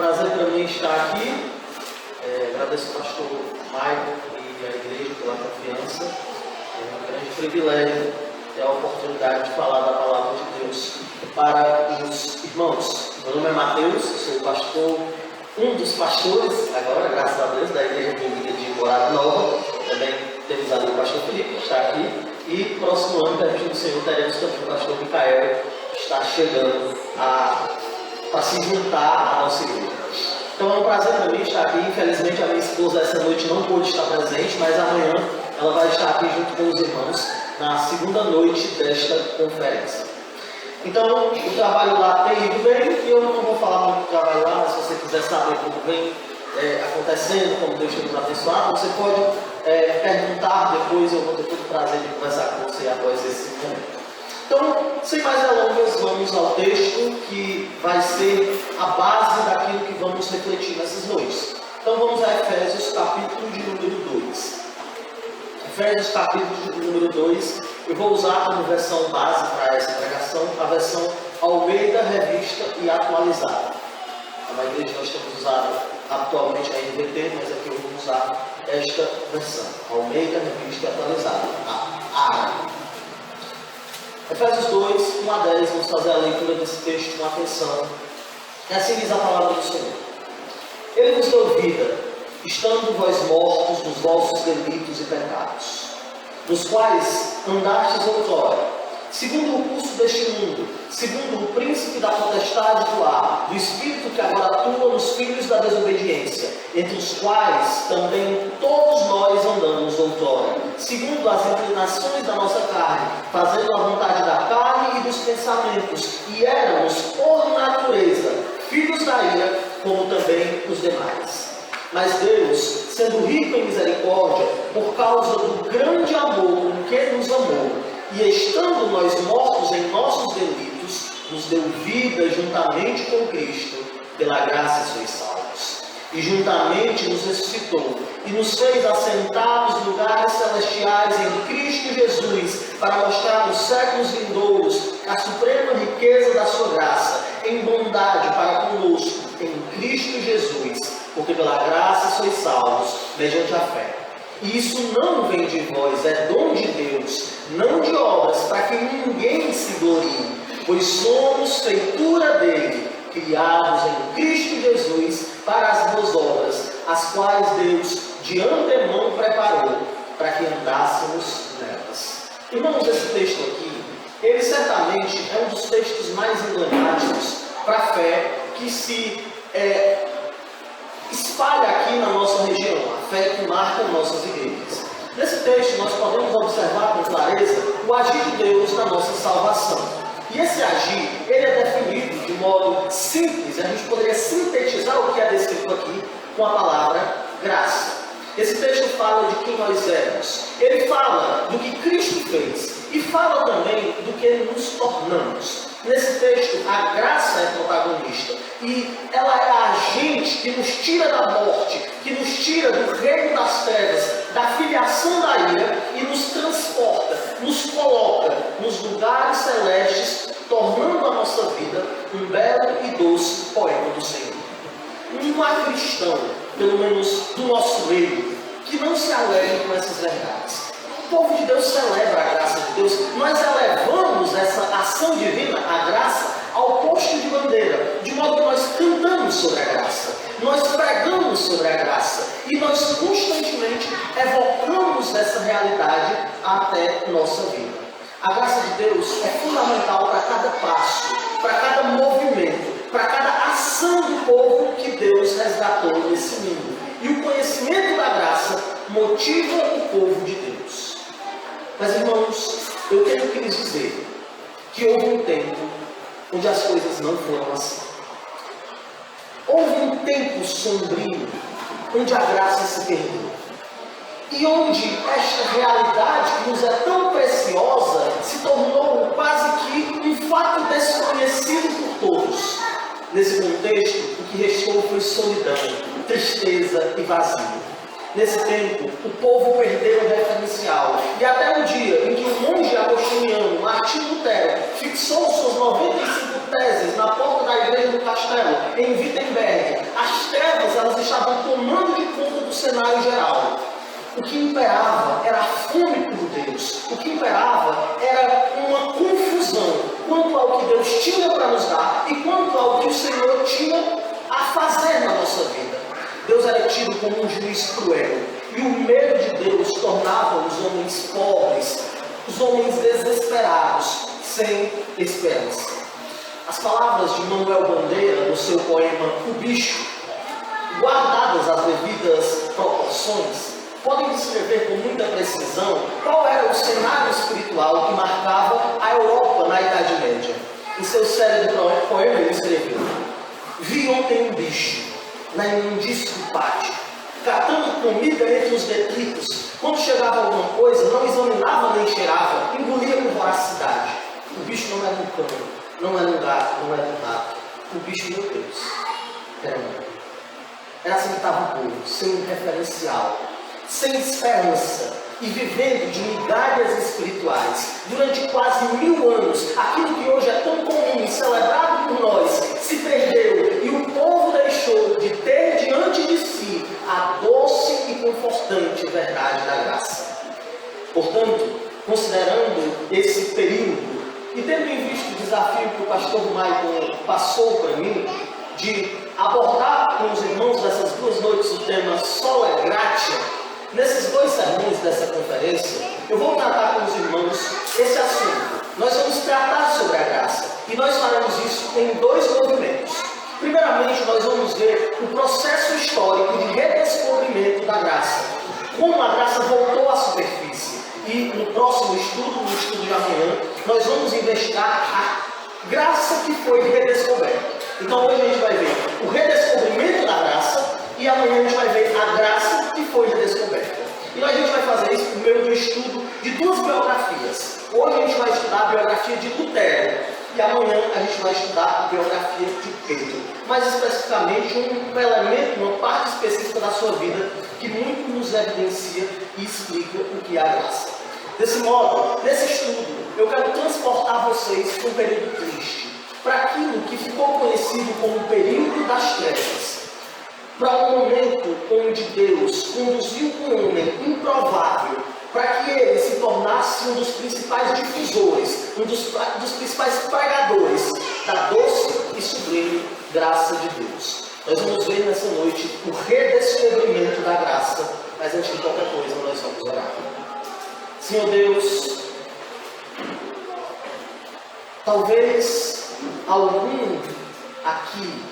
prazer para mim estar aqui. Agradeço ao pastor Maicon e à igreja pela confiança. É um grande privilégio ter a oportunidade de falar da palavra de Deus para os irmãos. Meu nome é Mateus, sou pastor, um dos pastores, agora, graças a Deus, da Igreja Bíblica de Morada Nova. Também temos ali o pastor Felipe, que está aqui. E próximo ano, permitindo do Senhor, teremos também o pastor Micael, que está chegando para se juntar à nossa igreja. Então é um prazer para mim estar aqui. Infelizmente a minha esposa essa noite não pôde estar presente, mas amanhã ela vai estar aqui junto com os irmãos na segunda noite desta conferência. Então o trabalho lá tem ido bem, e eu não vou falar muito do trabalho lá, mas se você quiser saber como vem acontecendo, como Deus tem nos abençoado, você pode perguntar depois, eu vou ter todo o prazer de conversar com você após esse momento. Então, sem mais delongas, vamos ao texto que vai ser a base daquilo que vamos refletir nessas noites. Então vamos a Efésios, capítulo de número 2. Efésios, capítulo de número 2. Eu vou usar como versão base para essa pregação a versão Almeida, Revista e Atualizada. Na igreja nós temos usado atualmente a NVT, mas aqui eu vou usar esta versão, Almeida, Revista e Atualizada, a ARA. Efésios 2, 1 a 10, vamos fazer a leitura desse texto com atenção. E assim diz a palavra do Senhor. Ele vos deu vida, estando vós mortos nos vossos delitos e pecados, nos quais andastes outrora, segundo o curso deste mundo, segundo o príncipe da potestade do ar, do espírito que agora atua nos filhos da desobediência, entre os quais também todos nós andamos outrora, segundo as inclinações da nossa carne, fazendo a vontade da carne e dos pensamentos, e éramos, por natureza, filhos da ira, como também os demais. Mas Deus, sendo rico em misericórdia, por causa do grande amor com que nos amou, e estando nós mortos em nossos delitos, nos deu vida juntamente com Cristo, pela graça sois salvos. E juntamente nos ressuscitou, e nos fez assentar nos lugares celestiais em Cristo Jesus, para mostrar nos séculos vindouros a suprema riqueza da sua graça, em bondade para conosco, em Cristo Jesus, porque pela graça sois salvos, mediante a fé. E isso não vem de vós, é dom de Deus, não de obras, para que ninguém se glorie, pois somos feitura dele, criados em Cristo Jesus para as boas obras, as quais Deus de antemão preparou, para que andássemos nelas. Irmãos, esse texto aqui, ele certamente é um dos textos mais emblemáticos para a fé que se espalha aqui na nossa região, a fé que marca nossas igrejas. Nesse texto nós podemos observar com clareza o agir de Deus na nossa salvação. E esse agir, ele é definido de modo simples, a gente poderia sintetizar o que é descrito aqui com a palavra graça. Esse texto fala de quem nós éramos, ele fala do que Cristo fez e fala também do que nos tornamos. Nesse texto, a graça é protagonista e ela é a agente que nos tira da morte, que nos tira do reino das trevas, da filiação da ira e nos transporta, nos coloca nos lugares celestes, tornando a nossa vida um belo e doce poema do Senhor. Não há cristão, pelo menos do nosso meio, que não se alegre com essas verdades. O povo de Deus celebra a graça de Deus. Nós elevamos essa ação divina, a graça, ao posto de bandeira, de modo que nós cantamos sobre a graça, nós pregamos sobre a graça e nós constantemente evocamos essa realidade até nossa vida. A graça de Deus é fundamental para cada passo, para cada movimento, para cada ação do povo que Deus resgatou nesse mundo. E o conhecimento da graça motiva o povo de Deus. Mas, irmãos, eu tenho que lhes dizer que houve um tempo onde as coisas não foram assim. Houve um tempo sombrio onde a graça se perdeu. E onde esta realidade que nos é tão preciosa se tornou quase que um fato desconhecido por todos. Nesse contexto, o que restou foi solidão, tristeza e vazio. Nesse tempo, o povo perdeu o referencial. E até o dia em que o monge agostiniano Martim Lutero fixou suas 95 teses na porta da igreja do castelo, em Wittenberg, as trevas elas estavam tomando de conta do cenário geral. O que imperava era a fome por Deus. O que imperava era uma confusão quanto ao que Deus tinha para nos dar e quanto ao que o Senhor tinha a fazer na nossa vida. Deus era tido como um juiz cruel. E o medo de Deus tornava os homens pobres, os homens desesperados, sem esperança. As palavras de Manuel Bandeira, no seu poema O Bicho, guardadas as devidas proporções, podem descrever com muita precisão qual era o cenário espiritual que marcava a Europa na Idade Média. Em seu célebre poema ele escreveu: vi ontem um bicho na imundícia do pátio, catando comida entre os detritos. Quando chegava alguma coisa, não examinava nem cheirava, engolia com voracidade. O bicho não era um cão, não era um gato, não era um rato. O bicho, meu Deus, era um homem. Era assim que estava o povo, sem referencial, sem esperança e vivendo de migalhas espirituais. Durante quase 1000 anos, aquilo que hoje é tão comum e celebrado por nós se perdeu e o povo deixou de ter diante de si a doce e confortante verdade da graça. Portanto, considerando esse período e tendo em vista o desafio que o pastor Michael passou para mim de abordar com os irmãos dessas 2 noites o tema Sola Gratia, nesses 2 sermões dessa conferência, eu vou tratar com os irmãos esse assunto. Nós vamos tratar sobre a graça e nós faremos isso em 2 movimentos. Primeiramente, nós vamos ver o processo histórico de redescobrimento da graça, como a graça voltou à superfície. E no próximo estudo, no estudo de amanhã, nós vamos investigar a graça que foi redescoberta. Então hoje a gente vai ver o redescobrimento da graça e amanhã a gente vai ver a graça que foi redescoberta. E a gente vai fazer isso por meio do estudo de 2 biografias. Hoje a gente vai estudar a biografia de Lutero e amanhã a gente vai estudar a biografia de Pedro. Mais especificamente um elemento, uma parte específica da sua vida que muito nos evidencia e explica o que é a graça. Desse modo, nesse estudo, eu quero transportar vocês para um período triste, para aquilo que ficou conhecido como o período das trevas, para um momento onde Deus conduziu um homem improvável para que ele se tornasse um dos principais difusores, um dos principais pregadores da doce e sublime graça de Deus. Nós vamos ver nessa noite o redescobrimento da graça, mas antes de qualquer coisa nós vamos orar. Senhor Deus, talvez algum aqui,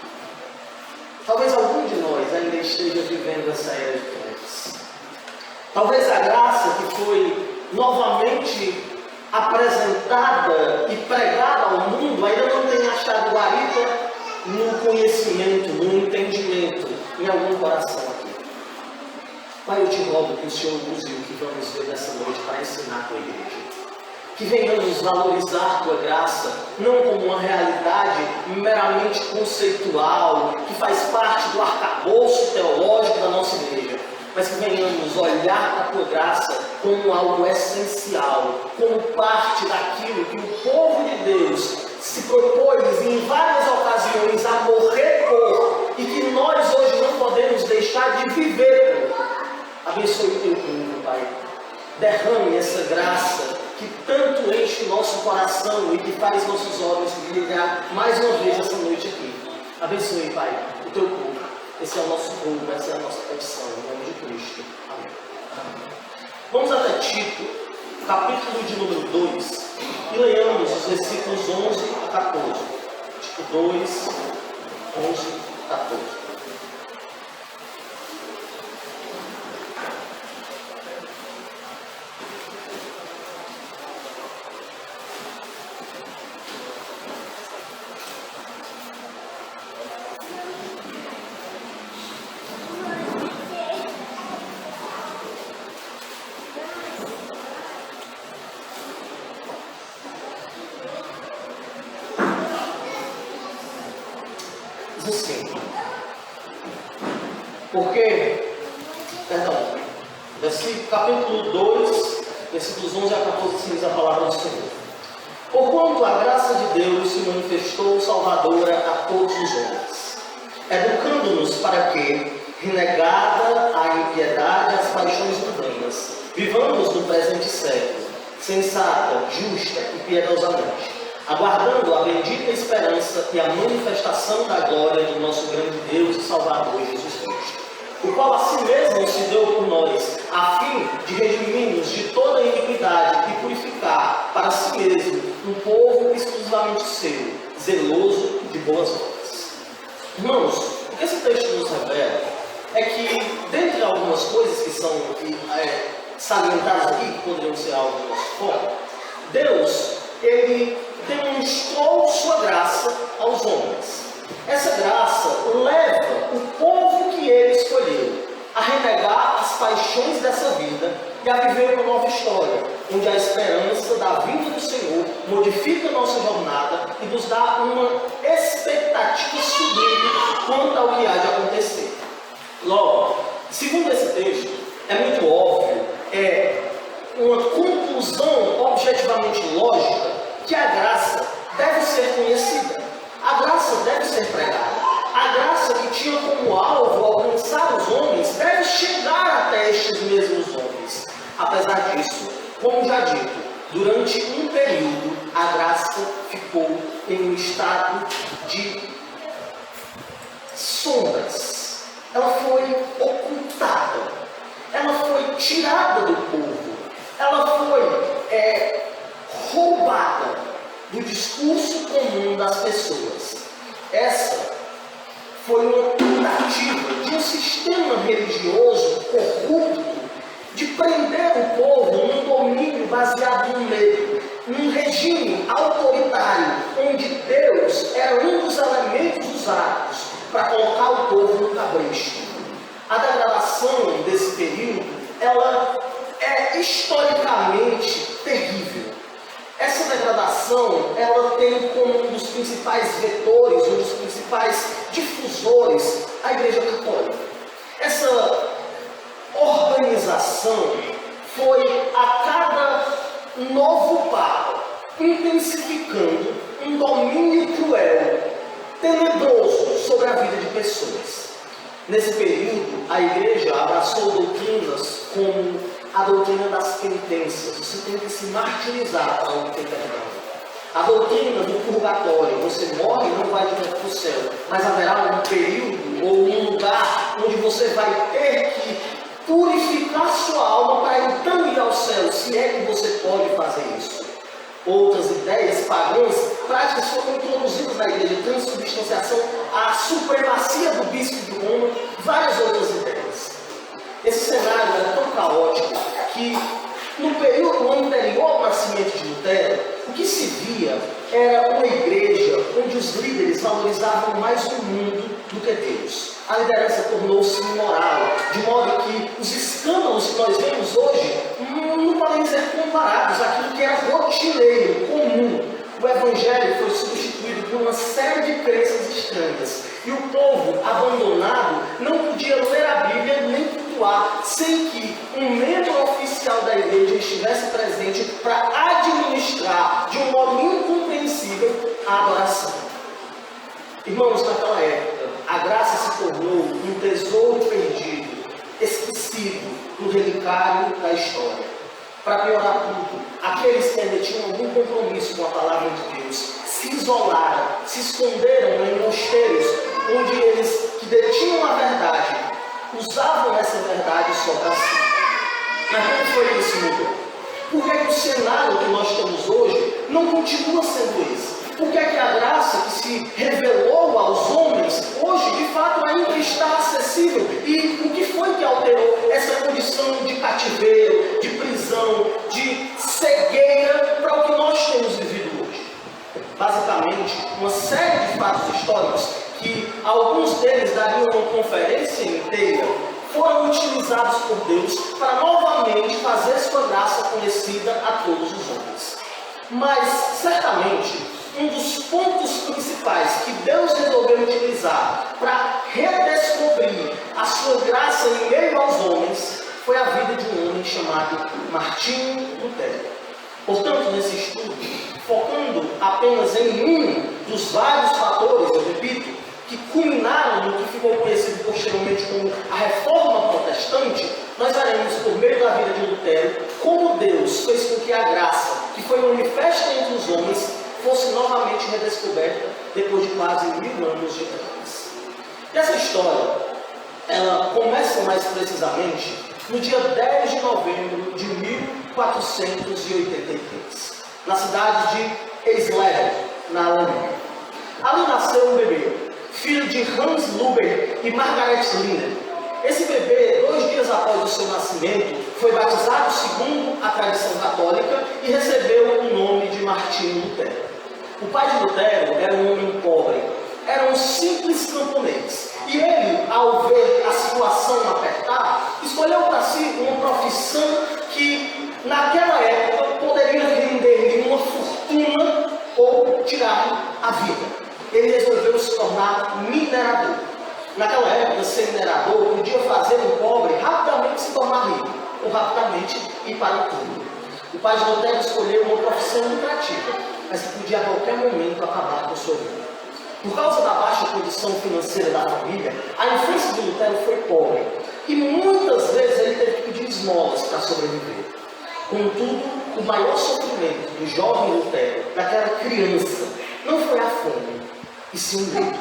talvez algum de nós ainda esteja vivendo essa era de trevas. Talvez a graça que foi novamente apresentada e pregada ao mundo ainda não tenha achado guarida no conhecimento, no entendimento, em algum coração aqui. Pai, eu te rogo que o Senhor use o que vamos ver nessa noite para ensinar a tua igreja. Que venhamos valorizar tua graça, não como uma realidade meramente conceitual, que faz parte do arcabouço teológico da nossa igreja, mas que venhamos olhar para a tua graça como algo essencial, como parte daquilo que o povo de Deus se propôs em várias ocasiões a morrer por, e que nós hoje não podemos deixar de viver por. Abençoe o teu povo, Pai. Derrame essa graça que tanto enche o nosso coração e que faz nossos olhos brilhar mais uma vez essa noite aqui. Abençoe, Pai, o teu povo. Esse é o nosso povo, essa é a nossa petição, em nome de Cristo. Amém. Vamos até Tito, capítulo de número 2, e leiamos os versículos 11 a 14. Tito 2, 11 a 14. Capítulo 2, versículos 11 a 14, diz a palavra do Senhor. Porquanto a graça de Deus se manifestou salvadora a todos os homens, educando-nos para que, renegada a impiedade e as paixões mundanas, vivamos no presente século, sensata, justa e piedosamente, aguardando a bendita esperança e a manifestação da glória do nosso grande Deus e Salvador Jesus Cristo, o qual a si mesmo se deu por nós, a fim de redimir-nos de toda iniquidade e purificar para si mesmo um povo exclusivamente seu, zeloso de boas obras. Irmãos, o que esse texto nos revela é que, dentre algumas coisas que são salientadas aqui, que poderiam ser algo do nosso foco, Deus, Ele demonstrou sua graça aos homens. Essa graça leva o povo que Ele escolheu a renegar as paixões dessa vida e a viver uma nova história, onde a esperança da vinda do Senhor modifica nossa jornada e nos dá uma expectativa sublime quanto ao que há de acontecer. Logo, segundo esse texto, é muito óbvio, é uma conclusão objetivamente lógica que a graça deve ser conhecida, a graça deve ser pregada, a graça que tinha como alvo alcançar os homens deve chegar até estes mesmos homens. Apesar disso, como já dito, durante um período a graça ficou em um estado de sombras, ela foi ocultada, ela foi tirada do povo, ela foi roubada do discurso comum das pessoas. Essa foi uma tentativa de um sistema religioso corrupto de prender o povo num domínio baseado no medo, num regime autoritário, onde Deus era um dos elementos usados para colocar o povo no cabresto. A degradação desse período, ela é historicamente terrível. Essa degradação, ela tem como um dos principais vetores, um dos principais difusores, a Igreja Católica. Essa organização foi, a cada novo Papa, intensificando um domínio cruel, tenebroso sobre a vida de pessoas. Nesse período, a Igreja abraçou doutrinas como a doutrina das penitências. Você tem que se martirizar para obter perdão. A doutrina do purgatório. Você morre e não vai direto para o céu, mas haverá um período ou um lugar onde você vai ter que purificar sua alma para então ir ao céu, se é que você pode fazer isso. Outras ideias pagãs, práticas foram introduzidas na igreja, transubstanciação, a supremacia do bispo de Roma, várias outras ideias. Esse cenário era tão caótico que, no período anterior ao nascimento de Lutero, o que se via era uma igreja onde os líderes valorizavam mais o mundo do que Deus. A liderança tornou-se imoral, de modo que os escândalos que nós vemos hoje não podem ser comparados àquilo que era rotineiro, comum. O Evangelho foi substituído por uma série de crenças estranhas. E o povo abandonado não podia ler a Bíblia nem cultuar sem que um membro oficial da igreja estivesse presente para administrar de um modo incompreensível a adoração. Irmãos, naquela época, a graça se tornou um tesouro perdido, esquecido no relicário da história. Para piorar tudo, aqueles que ainda tinham algum compromisso com a palavra de Deus se isolaram, se esconderam em mosteiros, onde eles que detinham a verdade, usavam essa verdade só para si. Mas como foi que isso mudou? Por que o cenário que nós temos hoje não continua sendo esse? Por que a graça que se revelou aos homens, hoje, de fato, ainda está acessível? E o que foi que alterou essa condição de cativeiro, de prisão, de cegueira para o que nós temos vivido hoje? Basicamente, uma série de fatos históricos que alguns deles dariam uma conferência inteira, foram utilizados por Deus para novamente fazer sua graça conhecida a todos os homens. Mas, certamente, um dos pontos principais que Deus resolveu utilizar para redescobrir a sua graça em meio aos homens foi a vida de um homem chamado Martinho Lutero. Portanto, nesse estudo, focando apenas em um dos vários fatores, eu repito, que culminaram no que ficou conhecido posteriormente como a Reforma Protestante, nós veremos, por meio da vida de Lutero, como Deus fez com que a graça, que foi manifesta entre os homens, fosse novamente redescoberta depois de quase 1000 anos de trevas. E essa história, ela começa mais precisamente no dia 10 de novembro de 1483, na cidade de Eisleben, na Alemanha. Ali nasceu um bebê, filho de Hans Luber e Margaret Linder. Esse bebê, 2 dias após o seu nascimento, foi batizado segundo a tradição católica e recebeu o nome de Martinho Lutero. O pai de Lutero era um homem pobre, era um simples camponês. E ele, ao ver a situação apertar, escolheu para si uma profissão que, naquela época, poderia render-lhe uma fortuna ou tirar-lhe a vida. Ele resolveu se tornar minerador. Naquela época, ser minerador podia fazer um pobre rapidamente se tornar rico, ou rapidamente ir para o túmulo. O pai de Lutero escolheu uma profissão lucrativa, mas que podia a qualquer momento acabar com a sua vida. Por causa da baixa condição financeira da família, a infância de Lutero foi pobre, e muitas vezes ele teve que pedir esmolas para sobreviver. Contudo, o maior sofrimento do jovem Lutero, daquela criança, não foi a fome, e sim o medo.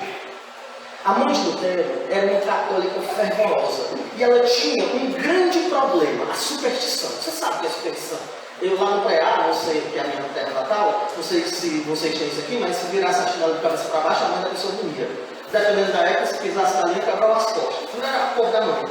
A mãe de Lutero era uma católica fervorosa e ela tinha um grande problema, a superstição. Você sabe o que é superstição? Eu lá no Preá, não sei que é a minha terra natal, não sei se vocês têm isso aqui, mas se virasse a chinela de cabeça para baixo, a mãe da pessoa morria. Dependendo da época, se pisasse na linha, quebrava as costas. Tudo era a cor da mãe.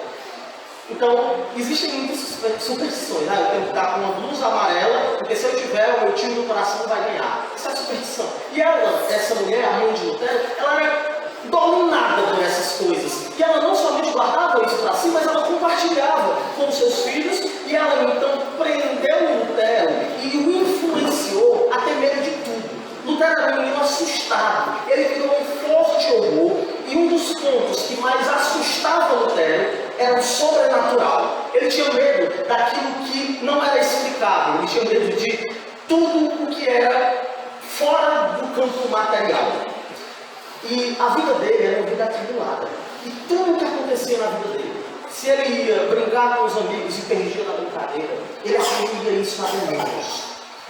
Então, existem muitas superstições. Eu tenho que estar com uma blusa amarela, porque se eu tiver, o meu time do coração vai ganhar. Isso é superstição. E ela, essa mulher, a mãe de Lutero, ela era dominada por essas coisas. E ela não somente guardava isso para si, mas ela compartilhava com os seus filhos. E ela então prendeu Lutero e o influenciou a ter medo de tudo. Lutero era um menino assustado. Ele criou um forte horror. E um dos pontos que mais assustava Lutero era o sobrenatural. Ele tinha medo daquilo que não era explicável. Ele tinha medo de tudo o que era fora do campo material. E a vida dele era uma vida atribulada. E tudo o que acontecia na vida dele, se ele ia brincar com os amigos e perdia na brincadeira, ele atribuía isso a demônios.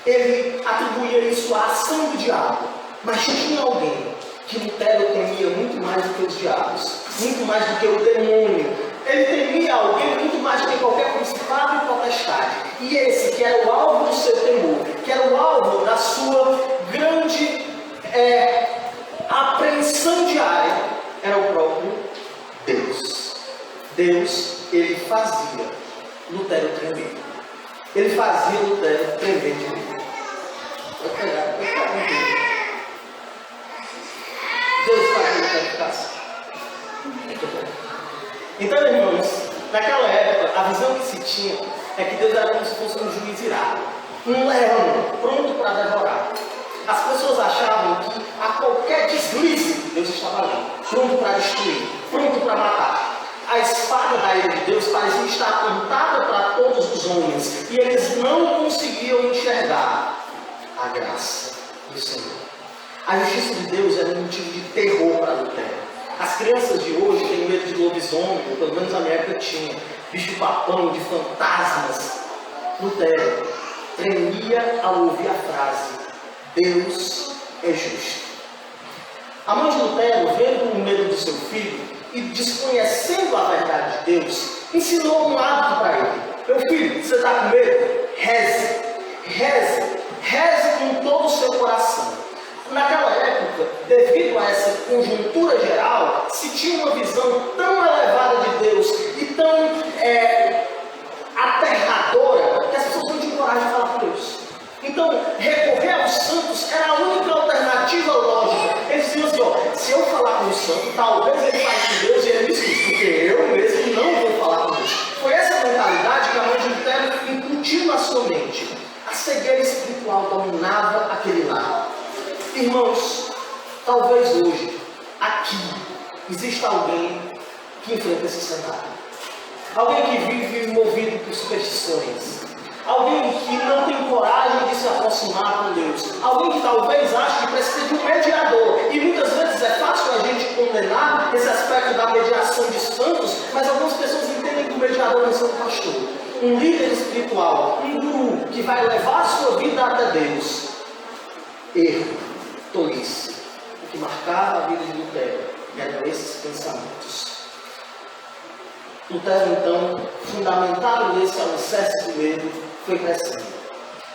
Ele atribuía isso à ação do diabo. Mas tinha alguém que Lutero temia muito mais do que os diabos, muito mais do que o demônio. Ele temia alguém muito mais do que qualquer principado e potestade. E esse que era o alvo do seu temor, que era o alvo da sua grande apreensão diária, era o próprio Deus. Deus, ele fazia Lutero tremer. Ele fazia Lutero tremer de medo. Vou pegar um pouquinho. Deus fazia Lutero ficar assim. Então, irmãos, naquela época, a visão que se tinha é que Deus era como se fosse um juiz irado, um leão pronto para devorar. As pessoas achavam que a qualquer deslize, Deus estava ali, pronto para destruir, pronto para matar. A espada da ira de Deus parecia estar apontada para todos os homens, e eles não conseguiam enxergar a graça do Senhor. A justiça de Deus era um motivo de terror para Lutero. As crianças de hoje têm medo de lobisomem, ou pelo menos na minha época tinha, bicho-papão, de fantasmas. Lutero tremia ao ouvir a frase: Deus é justo. A mãe de Lutero, vendo o medo do seu filho e desconhecendo a verdade de Deus, ensinou um hábito para ele: meu filho, você está com medo? Reze, reze, reze com todo o seu coração. Naquela época, devido a essa conjuntura geral, se tinha uma visão tão elevada de Deus e tão aterradora que as pessoas não tinham coragem de falar com Deus. Então, recorrer aos santos era a única alternativa lógica. Eles diziam assim: se eu falar com o santo, talvez ele fale com Deus e ele me escute, porque eu mesmo não vou falar com Deus. Foi essa mentalidade que a mãe de Lutero incutiu na sua mente. A cegueira espiritual dominava aquele lar. Irmãos, talvez hoje, aqui, exista alguém que enfrenta esse cenário. Alguém que vive movido por superstições. alguém que não tem coragem de se aproximar com Deus, alguém que talvez ache que precisa de um mediador. E muitas vezes é fácil a gente condenar esse aspecto da mediação de santos, mas algumas pessoas entendem que o mediador não é um pastor, um líder espiritual, um guru que vai levar a sua vida até Deus. Erro, tolice. O que marcava a vida de Lutero eram esses pensamentos. Lutero, então, fundamentado nesse alicerce do medo, foi crescendo.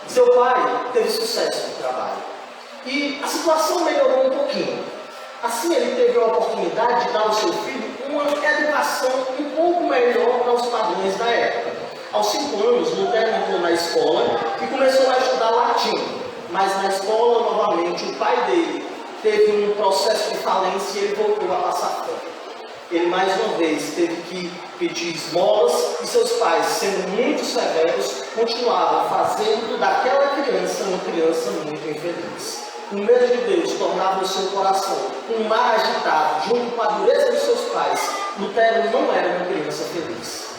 Seu pai teve sucesso no trabalho. E a situação melhorou um pouquinho. Assim, ele teve a oportunidade de dar ao seu filho uma educação um pouco melhor para os padrões da época. Aos 5 anos, Lutero entrou na escola e começou a estudar latim. Mas na escola, novamente, o pai dele teve um processo de falência e ele voltou a passar fome. Ele mais uma vez teve que pedir esmolas e seus pais, sendo muito severos, continuavam fazendo daquela criança uma criança muito infeliz. O medo de Deus tornava o seu coração um mar agitado, junto com a dureza de seus pais. Lutero não era uma criança feliz.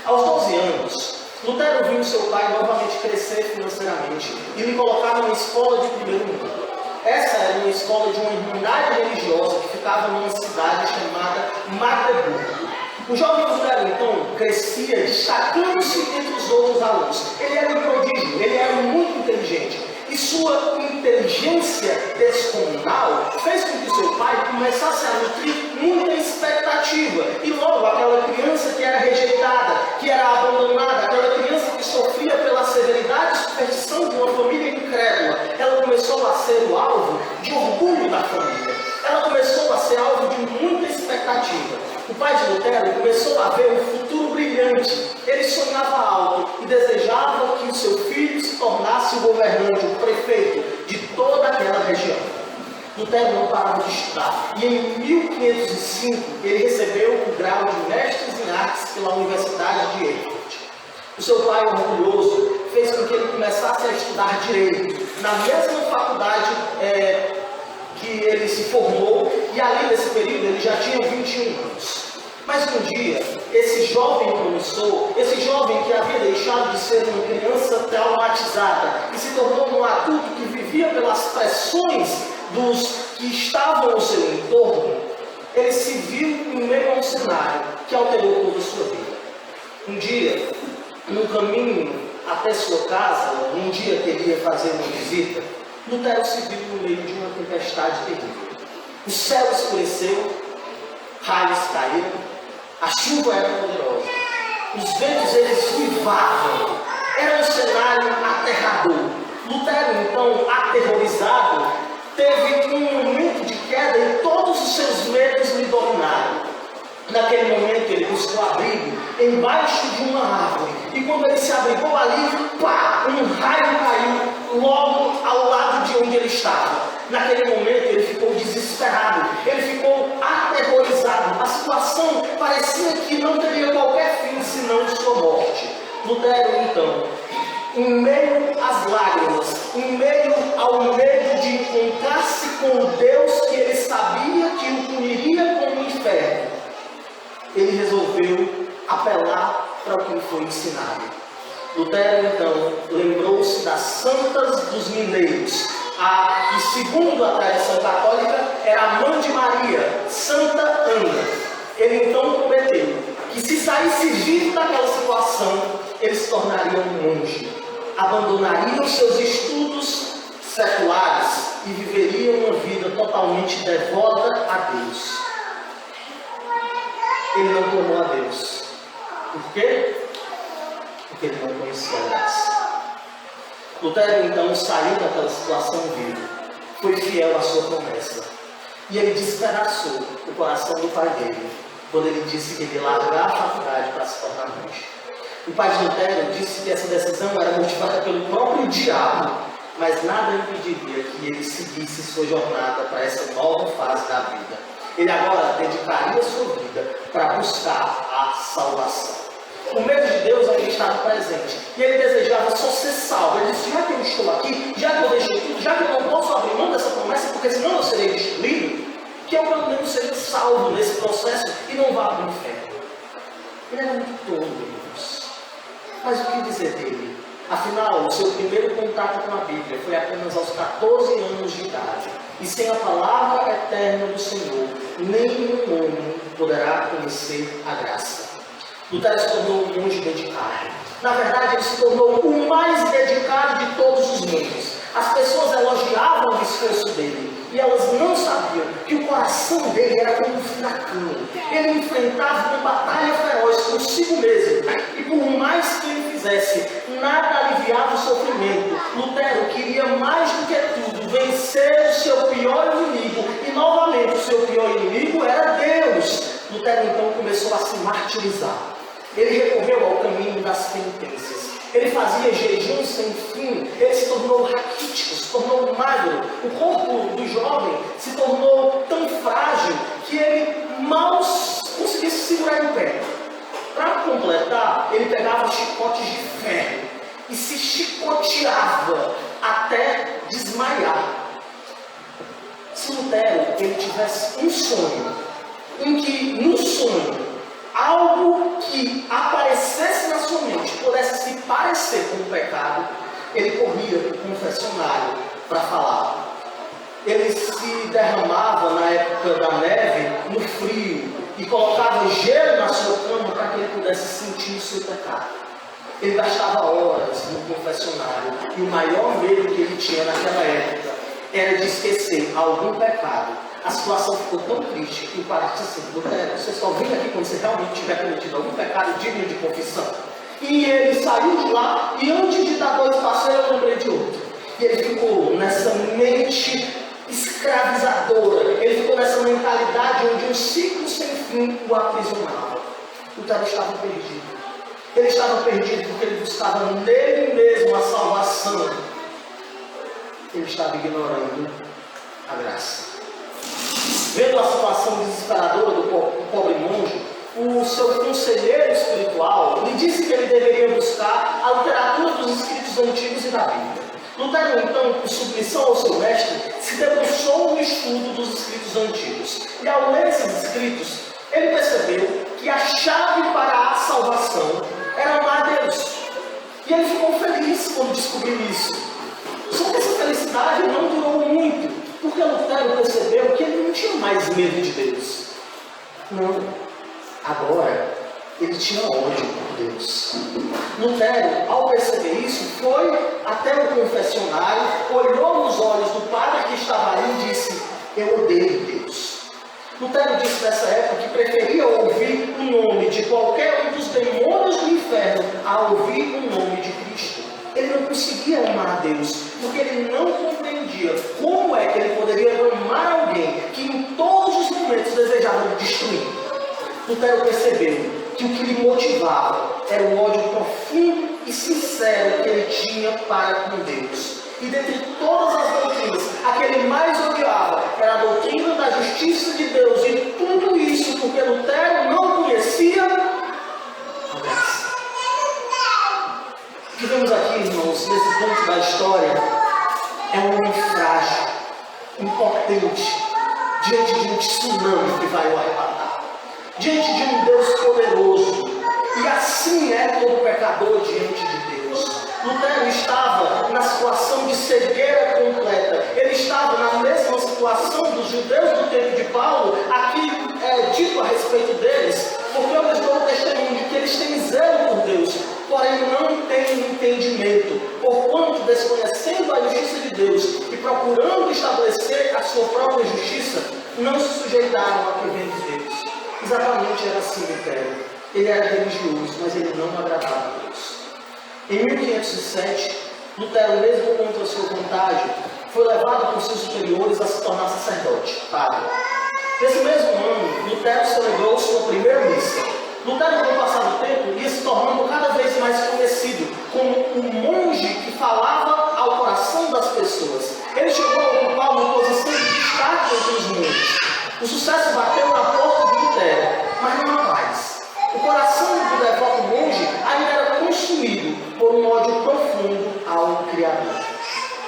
Aos 12 anos, Lutero viu seu pai novamente crescer financeiramente e lhe colocar numa escola de primeiro mundo. Essa era uma escola de uma irmandade religiosa que ficava numa cidade chamada Magdeburgo. O jovem Lutero, então, crescia destacando-se entre os outros alunos. Ele era um prodígio, ele era muito inteligente. E sua inteligência descomunal fez com que seu pai começasse a nutrir muita expectativa. E logo, aquela criança que era rejeitada, que era abandonada, aquela criança que sofria pela severidade e superstição de uma família incrédula, ela começou a ser o alvo de orgulho da família. Ela começou a ser alvo de muita expectativa. O pai de Lutero começou a ver um futuro brilhante. Ele sonhava alto e desejava que o seu filho se tornasse o governante, o prefeito de toda aquela região. Lutero não parava de estudar e em 1505 ele recebeu o grau de mestre em artes pela Universidade de Erfurt. O seu pai, orgulhoso, fez com que ele começasse a estudar direito na mesma faculdade que ele se formou, e ali nesse período ele já tinha 21 anos. Mas um dia, esse jovem promissor, esse jovem que havia deixado de ser uma criança traumatizada e se tornou um adulto que vivia pelas pressões dos que estavam ao seu entorno, ele se viu em meio a um cenário que alterou toda a sua vida. Um dia, no caminho até sua casa, um dia que ele ia fazer uma visita, Lutero se viu no meio de uma tempestade terrível. O céu escureceu, raios caíram, a chuva era poderosa, os ventos eles uivavam, era um cenário aterrador. Lutero, então, aterrorizado, teve um momento de queda e todos os seus medos lhe dominaram. Naquele momento ele buscou abrigo embaixo de uma árvore. E quando ele se abrigou ali, pá, um raio caiu logo ao lado de onde ele estava. Naquele momento ele ficou desesperado, ele ficou aterrorizado. A situação parecia que não teria qualquer fim senão sua morte. Lutero, então, em meio às lágrimas, em meio ao medo de encontrar-se com o Deus que ele sabia que o puniria com o inferno, ele resolveu apelar para o que lhe foi ensinado. Lutero, então, lembrou-se das santas dos mineiros, a que, segundo a tradição católica, era a mãe de Maria, Santa Ana. Ele então prometeu que, se saísse vivo daquela situação, ele se tornaria um monge, abandonaria os seus estudos seculares e viveria uma vida totalmente devota a Deus. Ele não clamou a Deus. Por quê? Porque ele não conhecia a graça. Lutero, então, saiu daquela situação viva. Foi fiel à sua promessa. E ele despedaçou o coração do pai dele, quando ele disse que ele ia largar a faculdade para se tornar monge. O pai de Lutero disse que essa decisão era motivada pelo próprio diabo, mas nada impediria que ele seguisse sua jornada para essa nova fase da vida. Ele agora dedicaria sua vida para buscar a salvação. O medo de Deus ali estava presente. E ele desejava só ser salvo. Ele disse, já que eu estou aqui, já que eu deixei tudo, já que eu não posso abrir mão dessa promessa, porque senão eu serei destruído, que eu pelo menos seja salvo nesse processo e não vá para o inferno. Ele era muito tolo, irmãos. Mas o que dizer dele? Afinal, o seu primeiro contato com a Bíblia foi apenas aos 14 anos de idade. E sem a palavra eterna do Senhor, nenhum homem poderá conhecer a graça. Lutero se tornou um monge dedicado. Na verdade, ele se tornou o mais dedicado de todos os monges. As pessoas elogiavam o esforço dele. E elas não sabiam que o coração dele era como um furacão. Ele enfrentava uma batalha feroz consigo mesmo. E por mais que ele fizesse, nada aliviava o sofrimento. Lutero queria mais do que tudo vencer o seu pior inimigo. E novamente o seu pior inimigo era Deus. Lutero então começou a se martirizar. Ele recorreu ao caminho das penitências. Ele fazia jejuns sem fim. Ele se tornou raquítico, se tornou magro. O corpo do jovem se tornou tão frágil que ele mal conseguia se segurar em pé. Para completar, ele pegava chicotes de ferro e se chicoteava até desmaiar. Se Lutero ele tivesse um sonho, em que no sonho algo que aparecesse na sua mente pudesse se parecer com o pecado, ele corria para o confessionário para falar. Ele se derramava na época da neve, no frio, e colocava gelo na sua cama para que ele pudesse sentir o seu pecado. Ele gastava horas no confessionário, e o maior medo que ele tinha naquela época era de esquecer algum pecado. A situação ficou tão triste que o padre disse assim: Lutero, você só vem aqui quando você realmente tiver cometido algum pecado digno de confissão. E ele saiu de lá, e antes de dar 2 passos, eu lembrei de outro. E ele ficou nessa mente escravizadora, ele ficou nessa mentalidade onde um ciclo sem fim o aprisionava. Lutero estava perdido. Ele estava perdido porque ele buscava nele mesmo a salvação. Ele estava ignorando a graça. Vendo a situação desesperadora do pobre monge, o seu conselheiro espiritual lhe disse que ele deveria buscar a literatura dos escritos antigos e da Bíblia. Lutero, então, por submissão ao seu mestre, se debruçou no estudo dos escritos antigos. E ao ler esses escritos, ele percebeu que a chave para a salvação era amar a Deus. E ele ficou feliz quando descobriu isso. Só que essa felicidade não durou muito, porque Lutero percebeu que ele não tinha mais medo de Deus. Não. Agora, ele tinha ódio por Deus. Lutero, ao perceber isso, foi até o confessionário, olhou nos olhos do padre que estava ali e disse: eu odeio Deus. Lutero disse nessa época que preferia ouvir o nome de qualquer um dos demônios do inferno a ouvir o nome de Cristo. Ele não conseguia amar a Deus, porque ele não compreendia como é que ele poderia amar alguém que em todos os momentos desejava lhe destruir. Lutero percebeu que o que lhe motivava era o ódio profundo e sincero que ele tinha para com Deus. E dentre todas as doutrinas, a que ele mais odiava era a doutrina da justiça de Deus. E tudo isso porque Lutero não conhecia a graça. O que vemos aqui, irmãos, nesse ponto da história, é um homem frágil, impotente, diante de um tsunami que vai o arrebatar, diante de um Deus poderoso. E assim é todo pecador diante de Deus. Lutero estava na situação de cegueira completa. Ele estava na mesma situação dos judeus do tempo de Paulo. Aqui é dito a respeito deles, porque eu lhes dou o testemunho de que eles têm zelo por Deus, porém não têm entendimento, porquanto, desconhecendo a justiça de Deus e procurando estabelecer a sua própria justiça, não se sujeitaram a que vem de Deus. Exatamente era assim Lutero. Ele era religioso, mas ele não agradava a Deus. Em 1507, Lutero, mesmo contra a sua vontade, foi levado por seus superiores a se tornar sacerdote, padre. Nesse mesmo ano, Lutero celebrou sua primeira missa. Lutero, com o passar do tempo, ia se tornando cada vez mais conhecido como um monge que falava ao coração das pessoas. Ele chegou a ocupar uma posição de destaque entre os monges. O sucesso bateu na porta de Lutero, mas não há paz. O coração do devoto monge ainda era consumido por um ódio profundo ao Criador.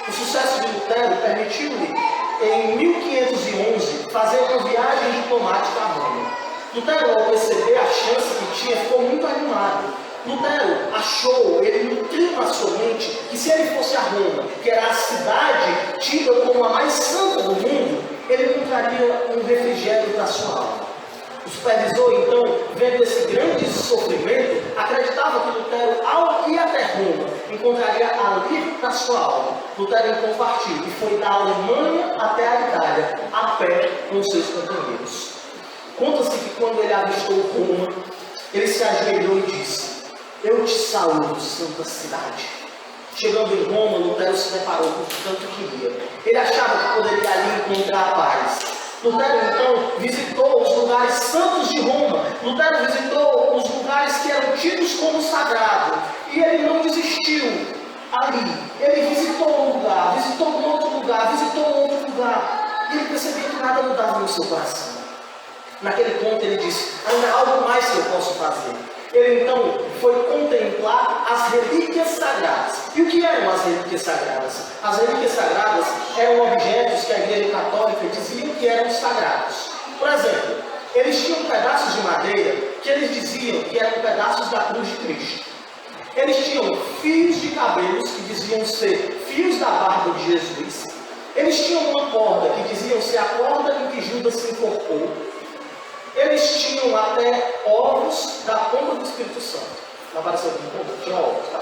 O sucesso de Lutero permitiu-lhe, em 1511, fazer uma viagem diplomática a Roma. Lutero, ao perceber a chance que tinha, ficou muito animado. Lutero achou, ele nutriu na sua mente que se ele fosse a Roma, que era a cidade tida como a mais santa do mundo, ele encontraria um refrigério para sua alma. O supervisor, então, vendo esse grande sofrimento, acreditava que Lutero, ao ir até Roma, encontraria alívio para sua alma. Lutero então partiu e foi da Alemanha até a Itália, a pé com seus companheiros. Conta-se que quando ele avistou Roma, ele se ajoelhou e disse: "Eu te saúdo, santa cidade." Chegando em Roma, Lutero se deparou com o que tanto queria. Ele achava que poderia ali encontrar a paz. Lutero então visitou os lugares santos de Roma. Lutero visitou os lugares que eram tidos como sagrados. E ele não desistiu ali. Ele visitou um lugar, visitou um outro lugar, visitou um outro lugar. E ele percebeu que nada mudava no seu coração. Naquele ponto ele disse: ainda há algo mais que eu posso fazer. Ele então foi contemplar as relíquias sagradas. E o que eram as relíquias sagradas? As relíquias sagradas eram objetos que a Igreja Católica dizia que eram sagrados. Por exemplo, eles tinham pedaços de madeira que eles diziam que eram pedaços da cruz de Cristo. Eles tinham fios de cabelos que diziam ser fios da barba de Jesus. Eles tinham uma corda que diziam ser a corda em que Judas se enforcou. Eles tinham até ovos da pomba do Espírito Santo. Não apareceu aqui no pomba? Tinha ovos, tá?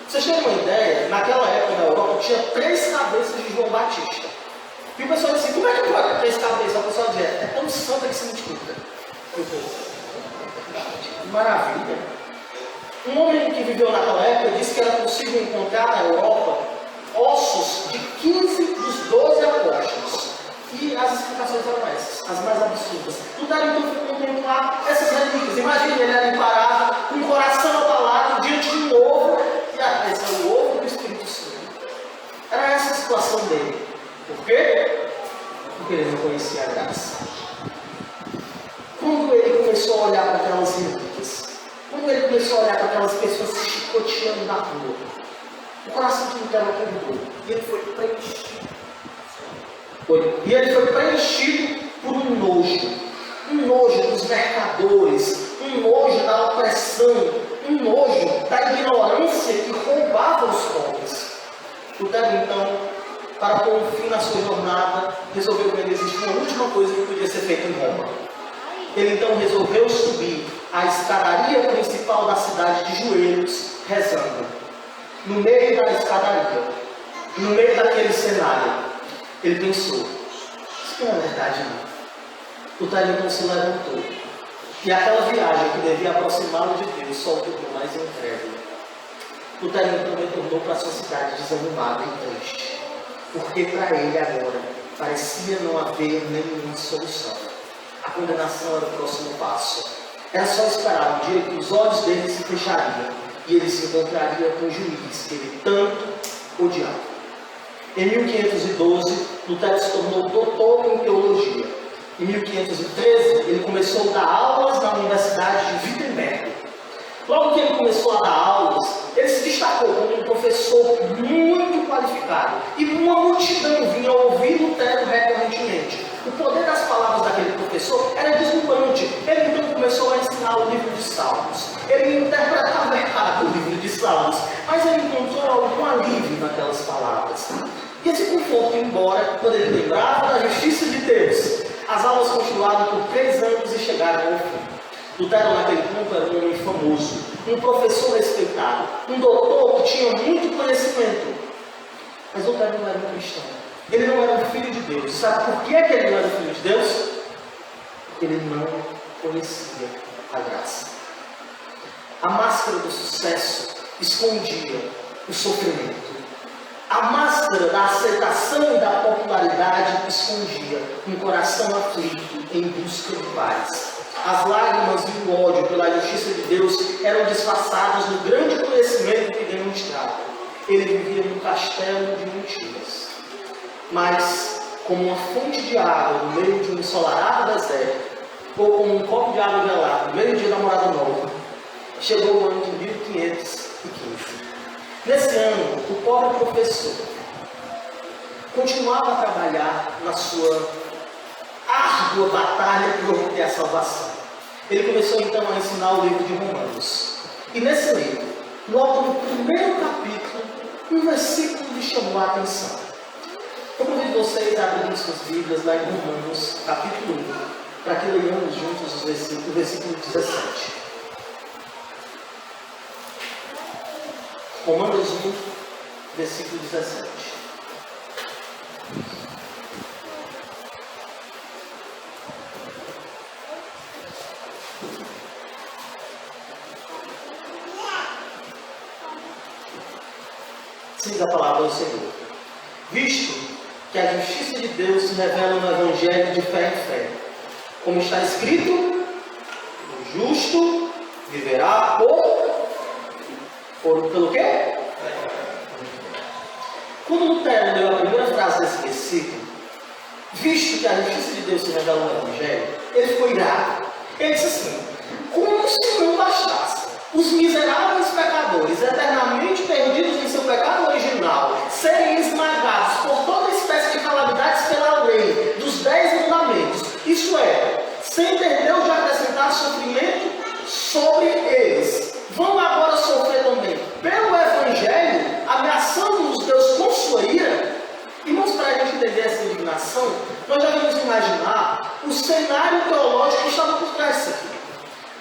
Vocês terem uma ideia, naquela época na Europa tinha 3 cabeças de João Batista. E o pessoal disse: como é que pode ter 3 cabeças? O pessoal dizia: é tão santa que se multiplica. Que maravilha! Um homem que viveu naquela época disse que era possível encontrar na Europa ossos de 15 dos 12 apóstolos. E as explicações eram essas, as mais absurdas. Lutero então foi contemplar essas relíquias. Imagine ele ali parado, com o coração abalado, diante de um ovo, e esse é o ovo do Espírito Santo. Era essa a situação dele. Por quê? Porque ele não conhecia a graça. Quando ele começou a olhar para aquelas relíquias, quando ele começou a olhar para aquelas pessoas se chicoteando na rua, o coração de Lutero acordou e ele foi preenchido. E ele foi preenchido por um nojo dos mercadores, um nojo da opressão, um nojo da ignorância que roubava os pobres. Lutero então, para pôr um fim na sua jornada, resolveu que existe uma última coisa que podia ser feita em Roma. Ele então resolveu subir a escadaria principal da cidade de joelhos, rezando. No meio da escadaria, no meio daquele cenário, ele pensou: isso não é verdade, não. Lutero então se levantou. E aquela viagem que devia aproximá-lo de Deus só o tornou mais incrédulo. Lutero então retornou para sua cidade desanimado e triste. Porque para ele agora parecia não haver nenhuma solução. A condenação era o próximo passo. Era só esperar o dia que os olhos dele se fechariam e ele se encontraria com o juiz que ele tanto odiava. Em 1512, Lutero se tornou doutor em teologia. Em 1513, ele começou a dar aulas na Universidade de Wittenberg. Logo que ele começou a dar aulas, ele se destacou como um professor muito qualificado. E uma multidão vinha ouvir Lutero recorrentemente. O poder das palavras daquele professor era deslumbrante. Ele então começou a ensinar o livro de Salmos. Ele interpretava errado o livro de Salmos, mas ele encontrou algum alívio naquelas palavras. E esse conforto, embora, quando ele lembrava da justiça de Deus, as aulas continuaram por 3 anos e chegaram ao fim. Lutero, naquele ponto, era um homem famoso, um professor respeitado, um doutor que tinha muito conhecimento. Mas Lutero não era um cristão. Ele não era um filho de Deus. Sabe por que ele não era filho de Deus? Porque ele não conhecia a graça. A máscara do sucesso escondia o sofrimento. A máscara da aceitação e da popularidade escondia um coração aflito em busca de paz. As lágrimas e o ódio pela justiça de Deus eram disfarçados no grande conhecimento que demonstrava. Ele vivia num castelo de mentiras. Mas, como uma fonte de água no meio de um ensolarado deserto, ou como um copo de água gelada no meio de namorada nova, chegou o ano de 1515. Nesse ano, o pobre professor continuava a trabalhar na sua árdua batalha por obter a salvação. Ele começou então a ensinar o livro de Romanos. E nesse livro, logo no primeiro capítulo, um versículo me chamou a atenção. Eu convido vocês a abrirem suas Bíblias lá em Romanos, capítulo 1, para que leiamos juntos o versículo 17. Romanos 1, versículo 17. Diz a palavra do Senhor: visto que a justiça de Deus se revela no Evangelho de fé em fé, como está escrito, o justo viverá pelo quê? Quando Lutero leu a primeira frase desse versículo, visto que a justiça de Deus se revela no Evangelho, ele ficou irado. Ele disse assim: como se não bastasse os miseráveis pecadores, eternamente perdidos em seu pecado original, serem esmagados por toda espécie de calamidades pela lei dos 10 mandamentos, isto é, sem ter Deus de acrescentar sofrimento sobre eles, vão agora sofrer também pelo Evangelho, ameaçando-os Deus com sua ira. Irmãos, para a gente entender essa indignação, nós já vamos imaginar o cenário teológico que estava por trás disso aqui.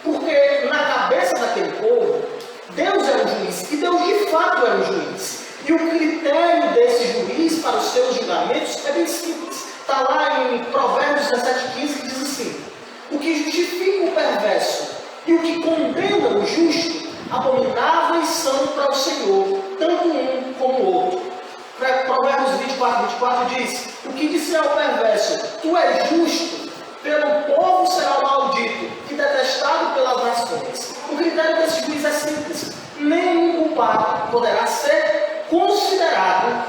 Porque na cabeça daquele povo, Deus era um juiz, e Deus de fato era um juiz. E o critério desse juiz para os seus julgamentos é bem simples. Está lá em Provérbios 17,15, que diz assim: o que justifica o perverso e o que condena o justo, abomináveis são para o Senhor, tanto um como o outro. Provérbios 24 diz: o que disser ao perverso, tu és justo, pelo povo será maldito e detestado pelas nações. O critério desse juiz é simples: nenhum culpado poderá ser considerado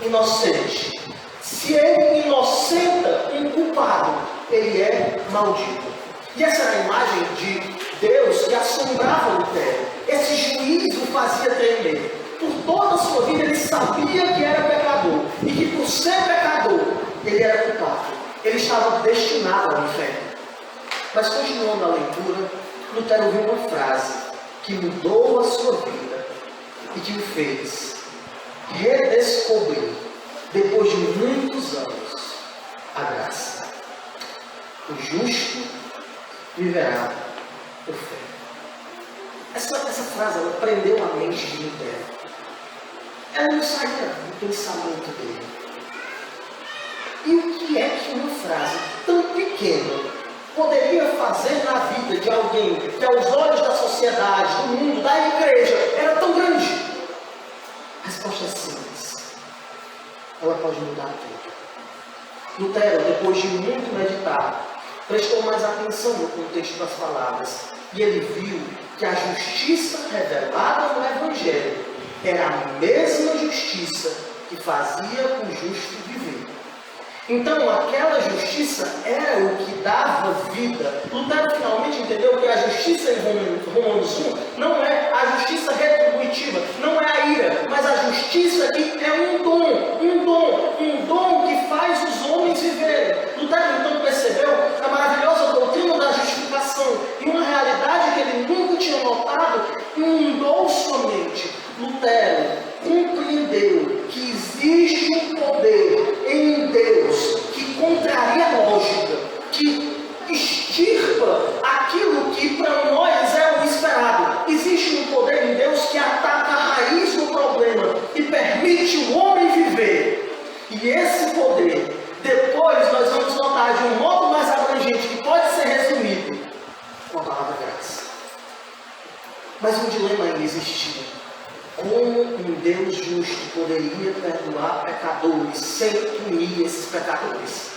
inocente. Se ele inocenta um culpado, ele é maldito. E essa era a imagem de Deus que assombrava Lutero. Esse juiz o fazia tremer. Por toda a sua vida ele sabia que era pecador e que por ser pecador ele era culpado. Ele estava destinado ao inferno. Mas continuando a leitura, Lutero viu uma frase que mudou a sua vida e que o fez redescobrir, depois de muitos anos, a graça. O justo viverá por fé. Essa frase ela prendeu a mente de Lutero. Ela não saía do pensamento dele. E o que é que uma frase tão pequena poderia fazer na vida de alguém que aos olhos da sociedade, do mundo, da igreja, era tão grande? A resposta é simples. Ela pode mudar tudo. Lutero, depois de muito meditar, prestou mais atenção no contexto das palavras e ele viu que a justiça revelada no Evangelho era a mesma justiça que fazia o justo viver. Então, aquela justiça era o que dava vida. Lutero finalmente entendeu que a justiça em Romanos 1 não é a justiça retributiva, não é a ira, mas a justiça que é um dom que faz os homens viverem. Lutero então percebeu a maravilhosa doutrina da justificação e uma realidade que ele nunca tinha notado inundou sua mente. Lutero compreendeu que existe um poder em Deus que contraria a lógica, que extirpa aquilo que para nós é o esperado. Existe um poder em Deus que ataca a raiz do problema e permite o homem viver. E esse poder, depois nós vamos notar de um modo mais abrangente, que pode ser resumido com a palavra graça. Mas um dilema ainda existia. Como um Deus justo poderia perdoar pecadores sem punir esses pecadores?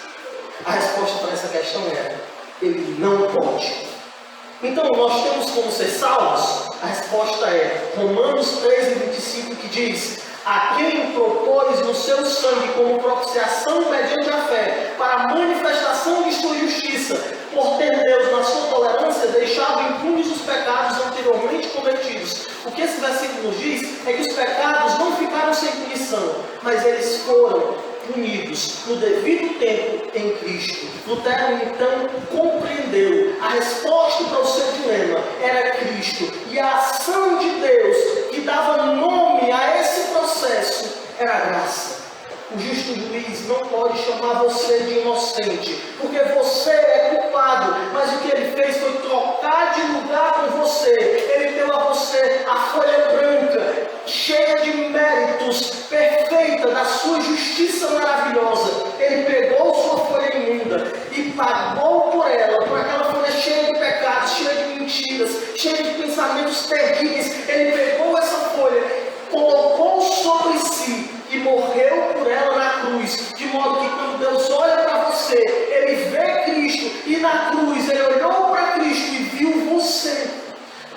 A resposta para essa questão era: ele não pode. Então nós temos como ser salvos? A resposta é Romanos 13:25, que diz: a quem propôs no seu sangue como propiciação mediante a fé, para a manifestação de sua justiça, por ter Deus na sua tolerância deixado impunes os pecados anteriormente cometidos. O que esse versículo nos diz é que os pecados não ficaram sem punição, mas eles foram punidos no devido tempo em Cristo. Lutero então compreendeu a resposta para o seu dilema era Cristo, e a ação justo juiz não pode chamar você de inocente, porque você é culpado, mas o que ele fez foi trocar de lugar com você. Ele deu a você a folha branca, cheia de méritos, perfeita, da sua justiça maravilhosa. Ele pegou sua folha imunda e pagou por ela, por aquela folha cheia de pecados, cheia de mentiras, cheia de pensamentos terríveis. Ele pegou essa folha, colocou sobre si e morreu por ela na cruz, de modo que quando Deus olha para você, ele vê Cristo, e na cruz ele olhou para Cristo e viu você.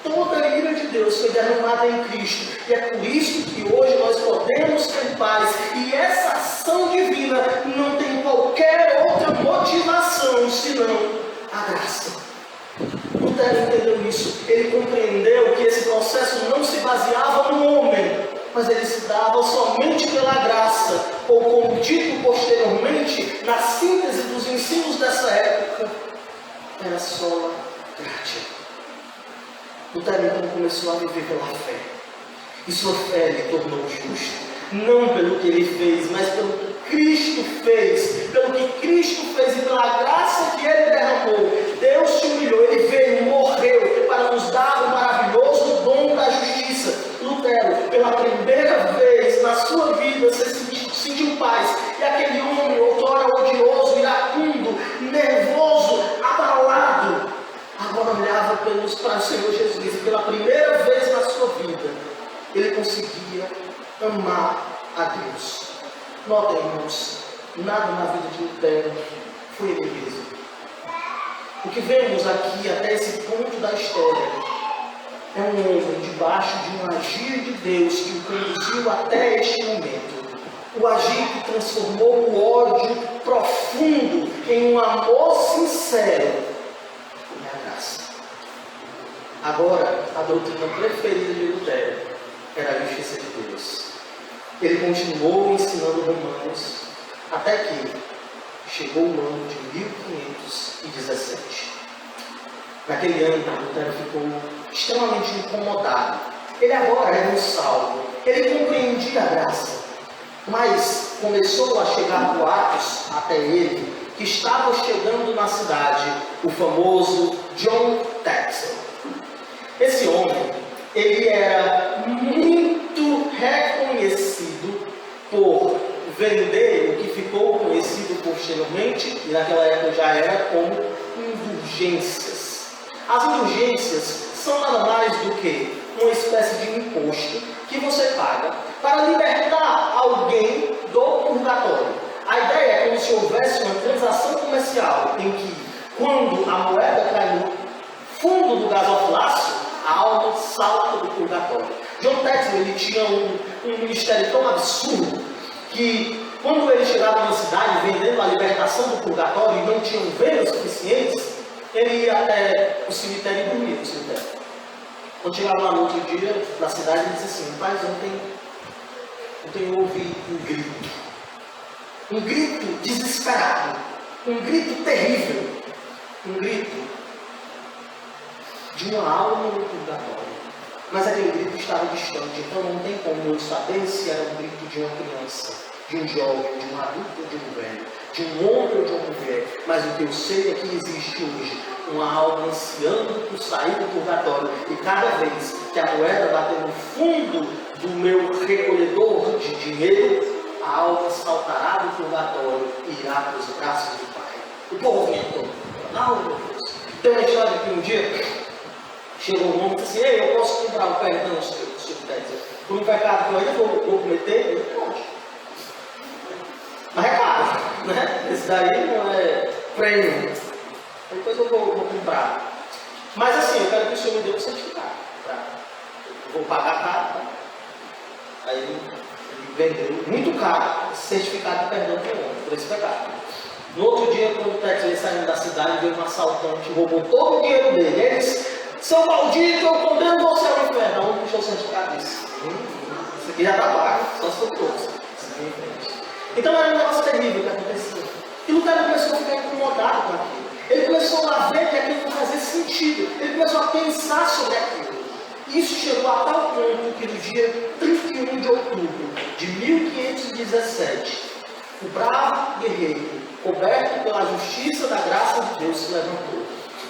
Toda a ira de Deus foi derramada em Cristo, e é por isso que hoje nós podemos ter paz, e essa ação divina não tem qualquer outra motivação senão a graça. Lutero entendeu isso. Ele compreendeu que esse processo não se baseava no homem, mas ele se dava somente pela graça, ou como dito posteriormente, na síntese dos ensinos dessa época, era sola gratia. Lutero então começou a viver pela fé, e sua fé lhe tornou justo, não pelo que ele fez, mas pelo que Cristo fez, pelo que Cristo fez e pela graça que ele derramou. Deus te humilhou, ele veio e morreu para nos dar o maravilhoso dom da justiça. Lutero, pela primeira vez na sua vida, você sentiu paz, e aquele homem, outrora odioso, iracundo, nervoso, abalado, agora olhava para o Senhor Jesus, e pela primeira vez na sua vida, ele conseguia amar a Deus. Notem, irmãos, nada na vida de Lutero foi ele mesmo. O que vemos aqui até esse ponto da história é um homem debaixo de um agir de Deus que o conduziu até este momento. O agir que transformou o ódio profundo em um amor sincero e a graça. Agora, a doutrina preferida de Lutero era a justiça de Deus. Ele continuou ensinando Romanos até que chegou o ano de 1517. Naquele ano, Lutero ficou extremamente incomodado. Ele agora era um salvo. Ele compreendia a graça. Mas começou a chegar boatos até ele que estava chegando na cidade o famoso John Texel. Esse homem, ele era muito reconhecido por vender o que ficou conhecido posteriormente, e naquela época já era como indulgências. As indulgências são nada mais do que uma espécie de imposto que você paga para libertar alguém do purgatório. A ideia é como se houvesse uma transação comercial em que, quando a moeda cai no fundo do gasofilácio, a alma salta do purgatório. John Texel, ele tinha um ministério tão absurdo que, quando ele chegava na cidade vendendo a libertação do purgatório e não tinham vendas suficientes, ele ia até o cemitério e dormia no cemitério. Quando chegava lá no outro dia, na cidade, ele disse assim: "Mas ontem eu ouvi um grito desesperado, um grito terrível, um grito de uma alma no purgatório. Mas aquele grito estava distante, então não tem como eu saber se era um grito de uma criança, de um jovem, de um adulto ou de um velho, de um homem ou de uma mulher. Mas o que eu sei é que existe hoje uma alma ansiando por sair do purgatório, e cada vez que a moeda bater no fundo do meu recolhedor de dinheiro, a alma saltará do purgatório e irá para os braços do Pai." O povo comentou: "Não, meu Deus." Tem uma história que um dia chegou um homem e disse assim: "Ei, eu posso comprar o perdão, senhor Texel, por um pecado que eu ainda vou cometer?" Ele pode. Mas é caro, né? Esse daí não é prêmio. Depois eu vou comprar. Mas assim, eu quero que o senhor me dê um certificado. Tá? Eu vou pagar caro. Tá? Aí ele vendeu muito caro esse certificado de perdão para o homem, por esse pecado. No outro dia, quando o Texel saiu da cidade, veio um assaltante, roubou todo o dinheiro dele. Ele disse: "Seu maldito, eu condeno você ao inferno." Vamos puxar o certificado disso. Isso aqui já está pago, só se for todos. Então era um negócio terrível que acontecia. E Lutero começou a ficar incomodado com aquilo. Ele começou a ver que aquilo não fazia sentido. Ele começou a pensar sobre aquilo. Isso chegou a tal ponto que no dia 31 de outubro de 1517, O bravo guerreiro, coberto pela justiça da graça de Deus, se levantou.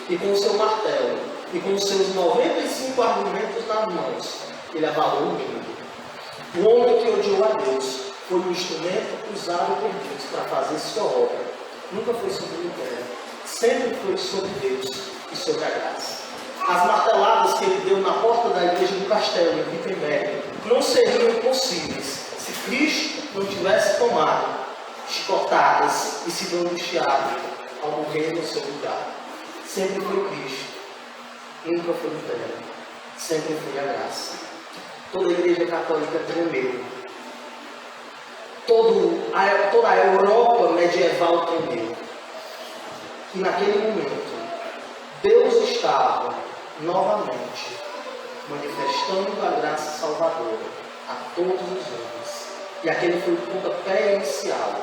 E com o seu martelo, e com os seus 95 argumentos nas mãos, ele abalou o mundo. O homem que odiou a Deus foi o instrumento usado por Deus para fazer sua obra. Nunca foi sobre o terra, sempre foi sobre Deus e sobre a graça. As marteladas que ele deu na porta da igreja do castelo em Wittenberg não seriam possíveis se Cristo não tivesse tomado chicotadas e sido angustiado ao morrer no seu lugar. Sempre foi Cristo, nunca foi o terra, sempre foi a graça. Toda a igreja católica tremeu. Toda a Europa medieval tremeu. E naquele momento, Deus estava novamente manifestando a graça salvadora a todos os homens. E aquele foi o pontapé inicial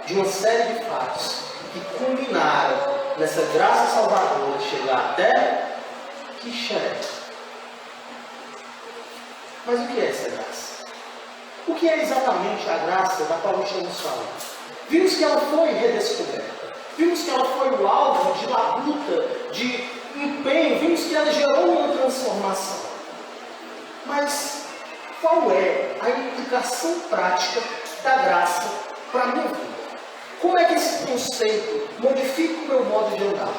de uma série de fatos que culminaram nessa graça salvadora chegar até Quixeré. Mas o que é essa graça? O que é exatamente a graça da qual estamos falando? Vimos que ela foi redescoberta. Vimos que ela foi o alvo de labuta, de empenho. Vimos que ela gerou uma transformação. Mas qual é a implicação prática da graça para a minha vida? Como é que esse conceito modifica o meu modo de andar?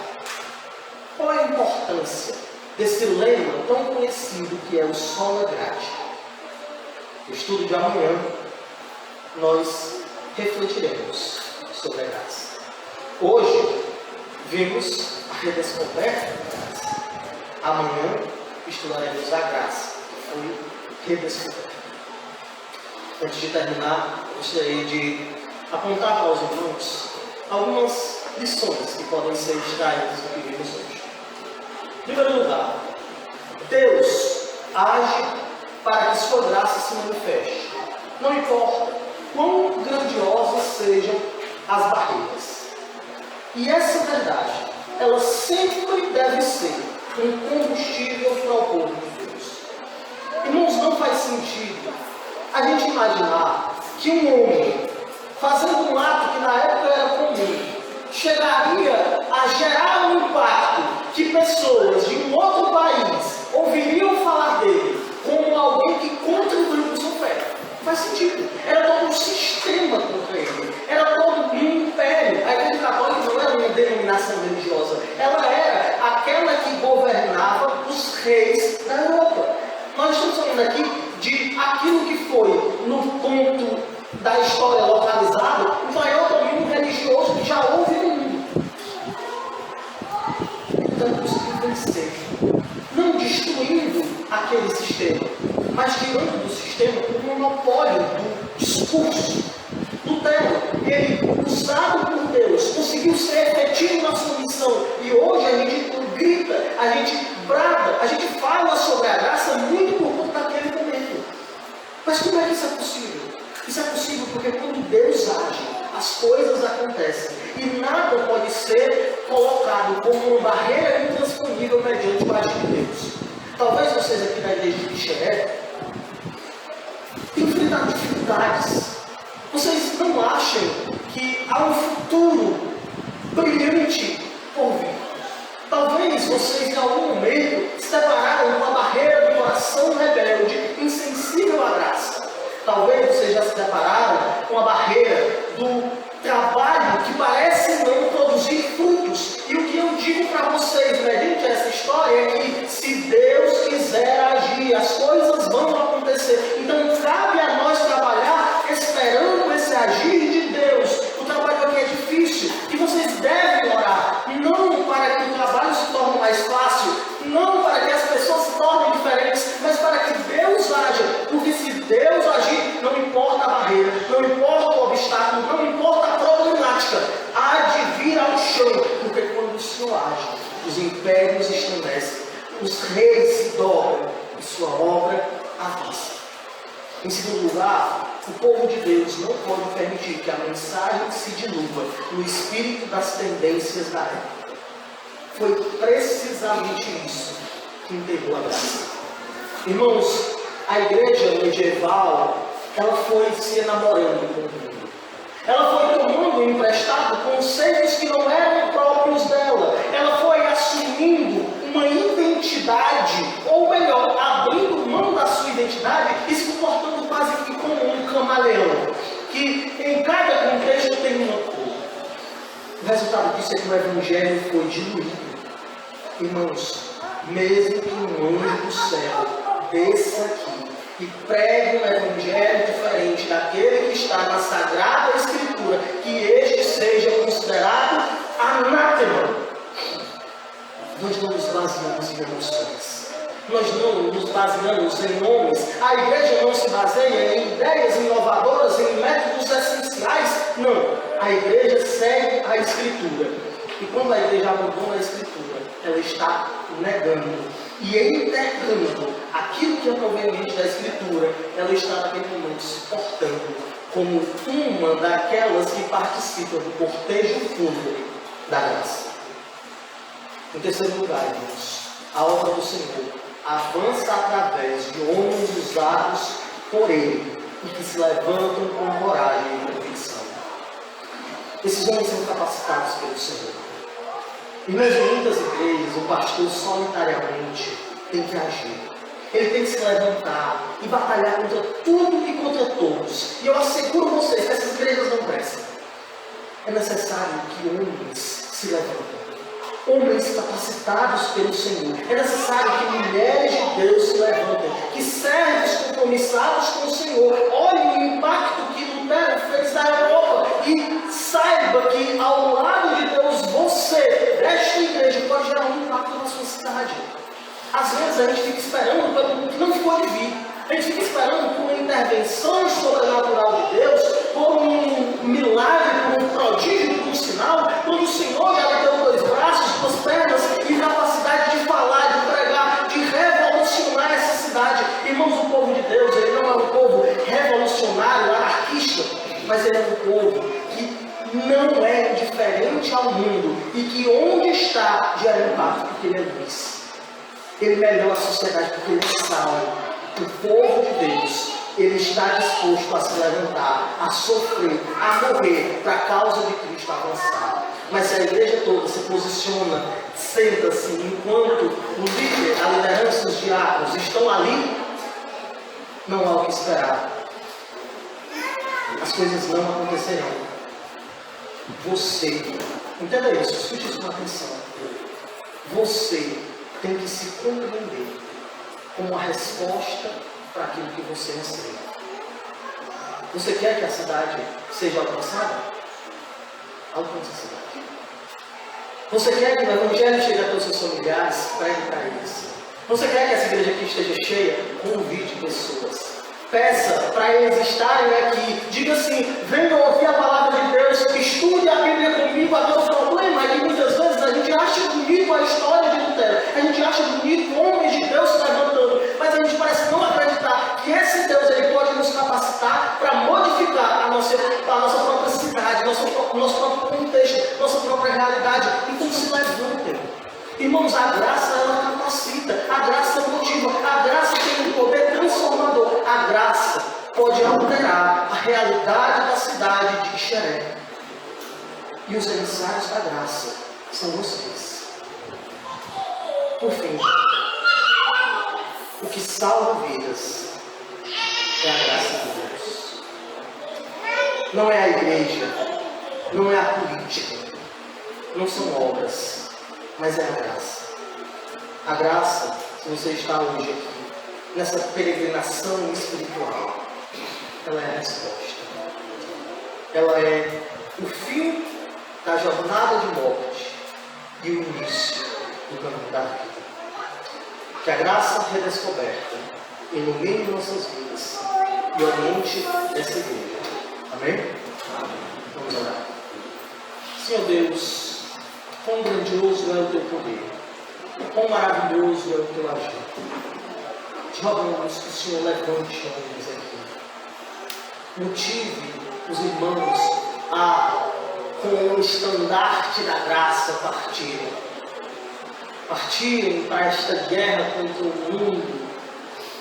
Qual é a importância desse lema tão conhecido que é o sola gratia? No estudo de amanhã, nós refletiremos sobre a graça. Hoje, vimos a redescoberta da graça. Amanhã, estudaremos a graça que foi redescoberta. Antes de terminar, gostaria de apontar aos irmãos algumas lições que podem ser extraídas do que vimos hoje. Em primeiro lugar, Deus age para que sua graça se manifeste. Não importa quão grandiosas sejam as barreiras. E essa verdade, ela sempre deve ser um combustível para o povo de Deus. Irmãos, não faz sentido a gente imaginar que um homem, fazendo um ato que na época era comum, chegaria a gerar um impacto que pessoas de um outro país ouviriam falar dele como alguém que contribuiu com sua fé. Faz sentido. Era todo um sistema contra ele. Era todo um império. A Igreja Católica não era uma denominação religiosa. Ela era aquela que governava os reis da Europa. Nós estamos falando aqui de aquilo que foi, no ponto da história localizado, o maior domínio religioso que já houve no mundo. Então, conseguiu vencer. Não destruindo aquele sistema, mas tirando do sistema o monopólio do discurso. Lutero, ele, usado por Deus, conseguiu ser efetivo na sua missão. E hoje a gente grita, a gente brada, a gente fala sobre a graça muito por conta daquele momento. Mas como é que isso é possível? Isso é possível porque quando Deus age, as coisas acontecem. E nada pode ser colocado como uma barreira intransponível mediante o agir de Deus. Talvez vocês aqui da igreja de Quixeré tenham enfrentado dificuldades. Vocês não acham que há um futuro brilhante por vir? Talvez vocês em algum momento se depararam com uma barreira do coração rebelde, insensível à graça. Talvez vocês já se depararam com a barreira do trabalho que parece não produzir frutos. E o que eu digo para vocês, mediante essa história, é que se Deus quiser agir, as coisas vão acontecer. Então cabe a nós trabalhar esperando esse agir de Deus. O trabalho aqui é difícil e vocês devem orar, não para que o trabalho se torne mais fácil, não para que as pessoas se tornem diferentes, mas para que Deus haja. Porque se Deus agir, não importa a barreira, não importa o obstáculo, não importa a problemática, há de vir ao chão. Porque quando o Senhor age, os impérios estremecem, os reis se dobram e sua obra avança. Em segundo lugar, o povo de Deus não pode permitir que a mensagem se diluva no espírito das tendências da época. Foi precisamente isso que enterrou a graça. Irmãos, a igreja medieval, ela foi se enamorando com o mundo. Ela foi tomando emprestado conceitos que não eram próprios dela. Ela foi assumindo uma identidade, ou melhor, abrindo mão da sua identidade e se comportando quase que como um camaleão, que em cada contexto tem uma cor. O resultado disso é que o Evangelho foi diluído. Irmãos, mesmo que um anjo do céu desça aqui e pregue um evangelho diferente daquele que está na Sagrada Escritura, que este seja considerado anátema. Nós não nos baseamos em emoções. Nós não nos baseamos em nomes. A igreja não se baseia em ideias inovadoras, em métodos essenciais. Não. A igreja segue a Escritura. E quando a igreja abandona a Escritura, ela está negando e enterrando aquilo que é proveniente da Escritura. Ela está naquele momento se portando como uma daquelas que participam do cortejo fundo da graça. Em terceiro lugar, irmãos, a obra do Senhor avança através de homens usados por Ele e que se levantam com coragem e convicção. Esses homens são capacitados pelo Senhor. E mesmo em muitas igrejas, o pastor solitariamente tem que agir. Ele tem que se levantar e batalhar contra tudo e contra todos. E eu asseguro vocês que essas igrejas não crescem. É necessário que homens se levantem. Homens capacitados pelo Senhor. É necessário que mulheres de Deus se levantem. Que servos compromissados com o Senhor olhem o impacto que Lutero fez na Europa e saiba que ao lado de Deus você, desta igreja, pode gerar um impacto na sua cidade. Às vezes a gente fica esperando pelo que não ficou de vir. A gente fica esperando por uma intervenção sobrenatural de Deus, por um milagre, por um prodígio, por um sinal, quando o Senhor já lhe deu dois braços, duas pernas e capacidade de falar, de pregar, de revolucionar essa cidade. Irmãos, o povo de Deus, ele não é um povo revolucionário, anarquista, mas ele é um povo que não é indiferente ao mundo e que onde está gera impacto, porque ele é luz. Ele melhora a sociedade porque ele é sal. O povo de Deus, ele está disposto a se levantar, a sofrer, a morrer para a causa de Cristo avançar. Mas se a igreja toda se posiciona, senta-se, enquanto o líder, a liderança, os diáconos estão ali, não há o que esperar. As coisas não acontecerão. Você, entenda isso, escute isso com atenção. Você tem que se compreender como uma resposta para aquilo que você recebe. Você quer que a cidade seja alcançada? Alcance a cidade. Você quer que o Evangelho chegue até os seus familiares? Pregue para eles. Você quer que essa igreja aqui esteja cheia? Convide pessoas. Peça para eles estarem aqui. Diga assim, venham ouvir a palavra de Deus, estude a Bíblia comigo. Agora o problema é que muitas vezes a gente acha bonito a história de Lutero. A gente acha bonito homens de Deus se levantando. Mas a gente parece não acreditar que esse Deus ele pode nos capacitar para modificar a nossa própria cidade, nosso próprio contexto, nossa própria realidade. Então se levantem. Irmãos, a graça ela capacita, a graça motiva, a graça tem um poder transformador. A graça pode alterar a realidade da cidade de Xeré. E os emissários da graça são vocês. Por fim, o que salva vidas é a graça de Deus. Não é a igreja, não é a política, não são obras. Mas é a graça. A graça, se você está hoje aqui, nessa peregrinação espiritual, ela é a resposta. Ela é o fim da jornada de morte e o início do caminho da vida. Que a graça redescoberta ilumine nossas vidas e oriente essa igreja. Amém? Vamos orar. Senhor Deus, quão grandioso é o teu poder, quão maravilhoso é o teu agir. Te rogamos que o Senhor levante homens aqui, motive os irmãos a, com o estandarte da graça, partirem para esta guerra contra o mundo,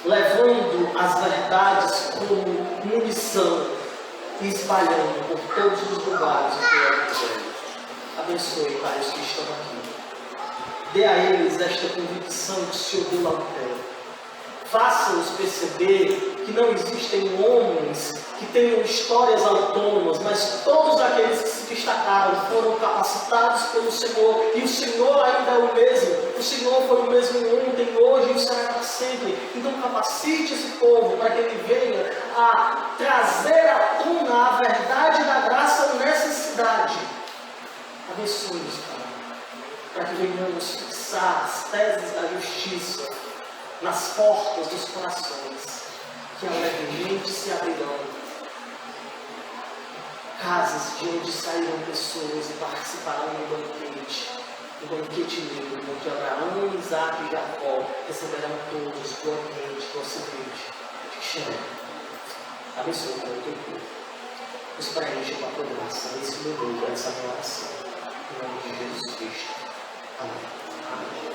levando as verdades como munição, e espalhando por todos os lugares o teu evangelho. Abençoe, Pai, os que estão aqui. Dê a eles esta convicção que o Senhor deu ao teu. Faça-os perceber que não existem homens que tenham histórias autônomas, mas todos aqueles que se destacaram foram capacitados pelo Senhor, e o Senhor ainda é o mesmo. O Senhor foi o mesmo ontem, hoje e será para sempre. Então capacite esse povo para que ele venha a trazer à tona a verdade da graça nessa cidade. Abençoe-nos, Pai, para que venhamos fixar as teses da justiça nas portas dos corações, que alegremente se abrirão. Casas de onde sairão pessoas e participarão do banquete lindo, onde Abraão, Isaac e Jacó receberão todos do Oriente, do Ocidente, de Xerém. Abençoe o teu povo. Nos preenche com a tua graça, nesse momento, essa minha oração. Em nome de Jesus Cristo. Amém. Amém.